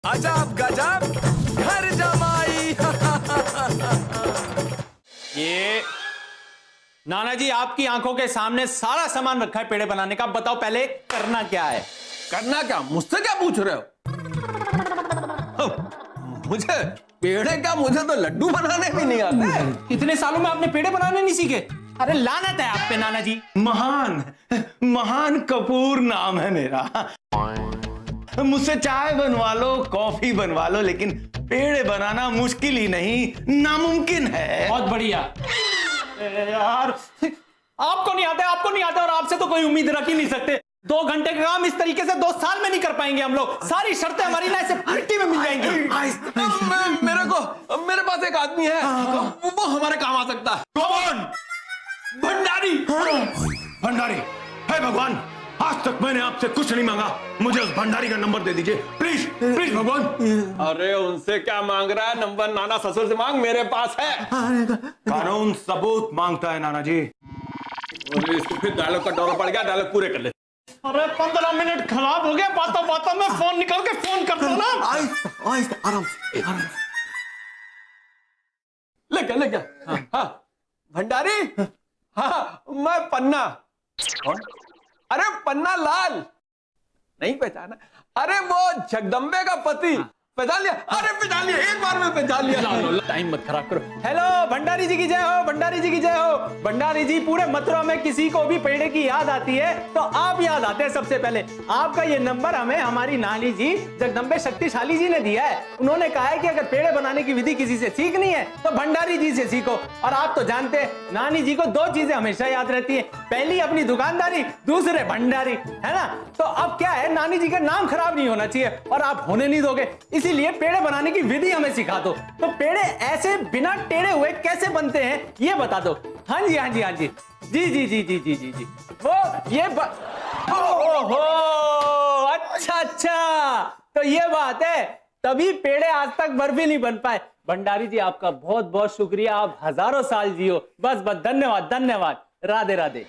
अजब गजब घर जमाई। ये नाना जी आपकी आंखों के सामने सारा सामान रखा है पेड़े बनाने का। बताओ पहले करना क्या है? करना क्या? मुझसे क्या पूछ रहे हो? मुझे पेड़े क्या, मुझे तो लड्डू बनाने भी नहीं आते। इतने सालों में आपने पेड़े बनाने नहीं सीखे? अरे लानत है आप पे नाना जी। महान महान कपूर नाम है मेरा। मुझसे चाय बनवा लो, कॉफी बनवा लो, लेकिन पेड़े बनाना मुश्किल ही नहीं, नामुमकिन है। बहुत बढ़िया यार, आपको नहीं आता, आपको नहीं आता और आपसे तो कोई उम्मीद रख ही नहीं सकते। 2 घंटे का काम इस तरीके से 2 साल में नहीं कर पाएंगे हम लोग। सारी शर्तें हमारी ना ऐसे फटकी में मिल जाएंगी। मेरे पास एक आदमी है, वो हमारे काम आ सकता है। कौन? भंडारी। भंडारी? हे भगवान, आज तक मैंने आपसे कुछ नहीं मांगा, मुझे उस भंडारी का नंबर दे दीजिए प्लीज प्लीज भगवान। अरे उनसे क्या मांग रहा है? नंबर नाना ससुर से मांग, मेरे पास है। कानून सबूत मांगता है नाना जी। इसको फिर डायलॉग का दौरा पड़ गया, डायलॉग पूरे कर ले। अरे 15 मिनट खराब हो गया, बातों बातों में फोन निकल के फोन करता हूं ना। आराम से। ले क्या? हाँ भंडारी। हाँ मैं पन्ना। कौन? अरे पन्ना लाल, नहीं पहचाना? अरे वो जगदम्बे का पति। पहचान लिया? अरे पहचान लिया, एक बार में पहचान लिया। टाइम मत खराब करो। हेलो भंडारी जी की जय हो, भंडारी जी की जय हो। भंडारी जी, पूरे मथुरा में किसी को भी पेड़े की याद आती है तो आप याद आते हैं सबसे पहले। आपका ये नंबर हमें हमारी नानी जी जगदम्बे शक्तिशाली जी ने दिया है। उन्होंने कहा है कि अगर पेड़े बनाने की विधि किसी से सीखनी है तो भंडारी जी से सीखो। और आप तो जानते हैं नानी जी को 2 चीजें हमेशा याद रहती है, पहली अपनी दुकानदारी, दूसरे भंडारी, है ना। तो अब क्या है, नानी जी का नाम खराब नहीं होना चाहिए और आप होने नहीं दोगे, इसीलिए पेड़े बनाने की विधि हमें सिखा दो। तो पेड़े ऐसे बिना टेढ़े हुए कैसे बनते हैं ये बता दो। हाँ जी हाँ जी हाँ जी जी जी जी जी जी जी जी वो ये ओहो, अच्छा तो ये बात है, तभी पेड़े आज तक बर्फी नहीं बन पाए। भंडारी जी आपका बहुत बहुत शुक्रिया, आप हजारों साल जियो। बस बस, धन्यवाद धन्यवाद, राधे राधे।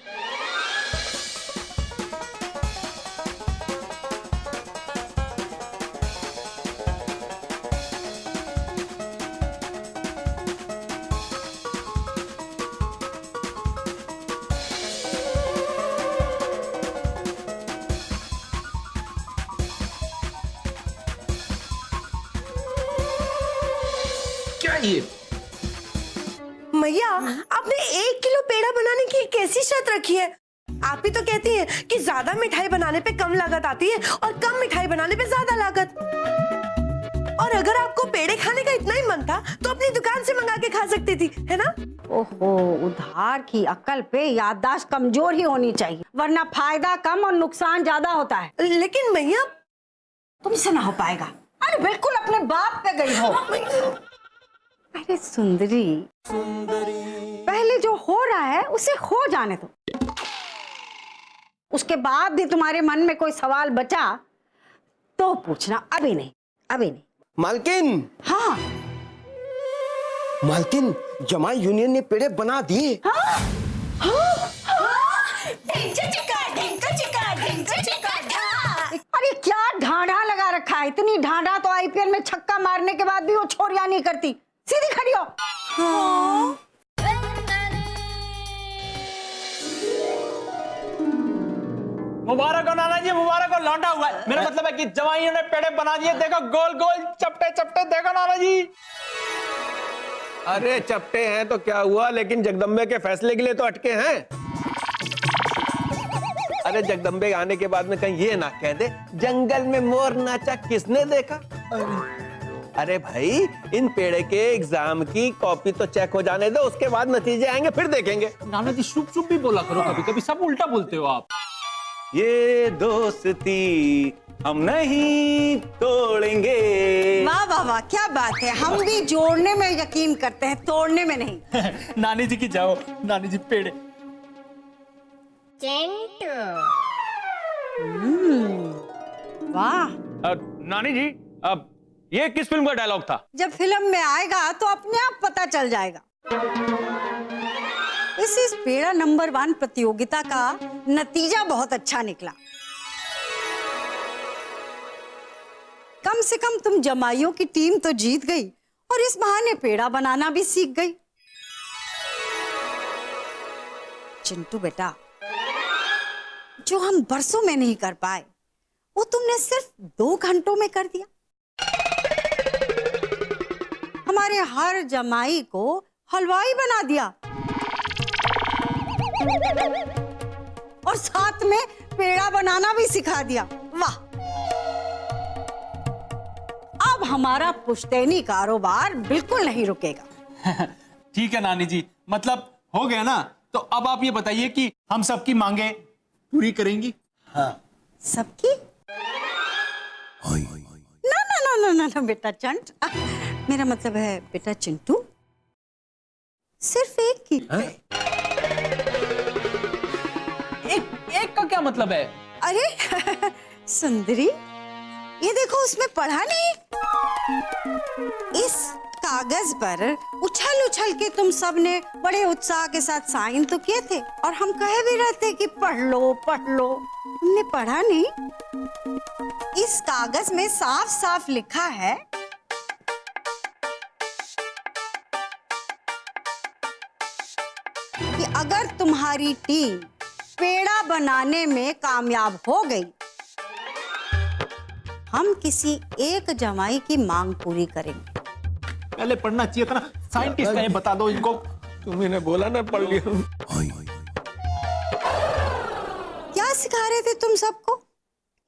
क्या ये? मैया, आपने 1 किलो पेड़ा बनाने की कैसी शर्त रखी है? आप ही तो कहती हैं कि ज्यादा मिठाई बनाने पे कम लागत आती है और कम मिठाई बनाने पे ज्यादा लागत। और अगर आपको पेड़े खाने का इतना ही मन था तो अपनी दुकान से मंगा के खा सकती थी, है ना? ओहो, उधार की अक्ल पे याददाश्त कमजोर ही होनी चाहिए, वरना फायदा कम और नुकसान ज्यादा होता है। लेकिन मैया, तुमसे ना हो पाएगा। अरे बिल्कुल अपने बाप पे गई हो। अरे सुंदरी, पहले जो हो रहा है उसे हो जाने दो, उसके बाद भी तुम्हारे मन में कोई सवाल बचा तो पूछना। अभी नहीं, अभी नहीं। मालकिन। हाँ मालकिन, जमाई यूनियन ने पेड़े बना दिए। अरे क्या ढांढा लगा रखा है? इतनी ढांढा तो आईपीएल में छक्का मारने के बाद भी वो छोरियां नहीं करती। सीधी खड़ी हो। मुबारक हो नाना जी, मुबारक हो। लौंडा हुआ है, मेरा मतलब है कि जवाइयों ने पेड़े बना दिए। देखो गोल गोल चपटे चपटे, देखो नाना जी। अरे चपटे हैं तो क्या हुआ, लेकिन जगदम्बे के फैसले के लिए तो अटके हैं। अरे जगदम्बे आने के बाद में कहीं ये ना कह दे जंगल में मोर नाचा किसने देखा। अरे भाई, इन पेड़े के एग्जाम की कॉपी तो चेक हो जाने दो, उसके बाद नतीजे आएंगे फिर देखेंगे। नाना जी शुभ शुभ भी बोला करो, कभी कभी सब उल्टा बोलते हो आप। ये दोस्ती हम नहीं तोड़ेंगे। वाह वाह वाह, क्या बात है। हम भी जोड़ने में यकीन करते हैं, तोड़ने में नहीं। नानी जी की जाओ, नानी जी पेड़े। वाह। नानी जी, अब ये किस फिल्म का डायलॉग था? जब फिल्म में आएगा तो अपने आप पता चल जाएगा। इस पेड़ा नंबर 1 प्रतियोगिता का नतीजा बहुत अच्छा निकला। कम से कम तुम जमाइयों की टीम तो जीत गई और इस बहाने पेड़ा बनाना भी सीख गई। चिंटू बेटा, जो हम बरसों में नहीं कर पाए वो तुमने सिर्फ 2 घंटों में कर दिया। हमारे हर जमाई को हलवाई बना दिया और साथ में पेड़ा बनाना भी सिखा दिया। वाह! अब हमारा पुश्तैनी कारोबार बिल्कुल नहीं रुकेगा। ठीक है नानी जी, मतलब हो गया ना? तो अब आप ये बताइए कि हम सबकी मांगे पूरी करेंगी? हाँ। सबकी? ना ना ना ना ना ना बेटा चंट, मेरा मतलब है बेटा चिंटू, सिर्फ एक की। एक का क्या मतलब है? अरे सुंदरी, ये देखो उसमें पढ़ा नहीं? इस कागज पर उछल उछल के तुम सब ने बड़े उत्साह के साथ साइन तो किए थे और हम कहे भी रहते कि पढ़ लो पढ़ लो। तुमने पढ़ा नहीं? इस कागज में साफ साफ लिखा है कि अगर तुम्हारी टीम पेड़ा बनाने में कामयाब हो गई, हम किसी एक जमाई की मांग पूरी करेंगे। पहले पढ़ना चाहिए था ना, साइंटिस्ट है, बता दो इनको। तुमने बोला ना पढ़ लिया। क्या सिखा रहे थे तुम सबको?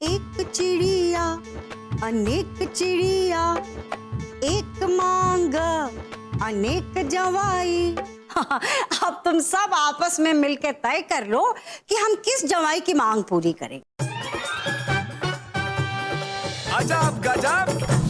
एक चिड़िया अनेक चिड़िया, एक मांग अनेक जवाई। अब तुम सब आपस में मिलकर तय कर लो कि हम किस जवाई की मांग पूरी करेंगे। अजब गजब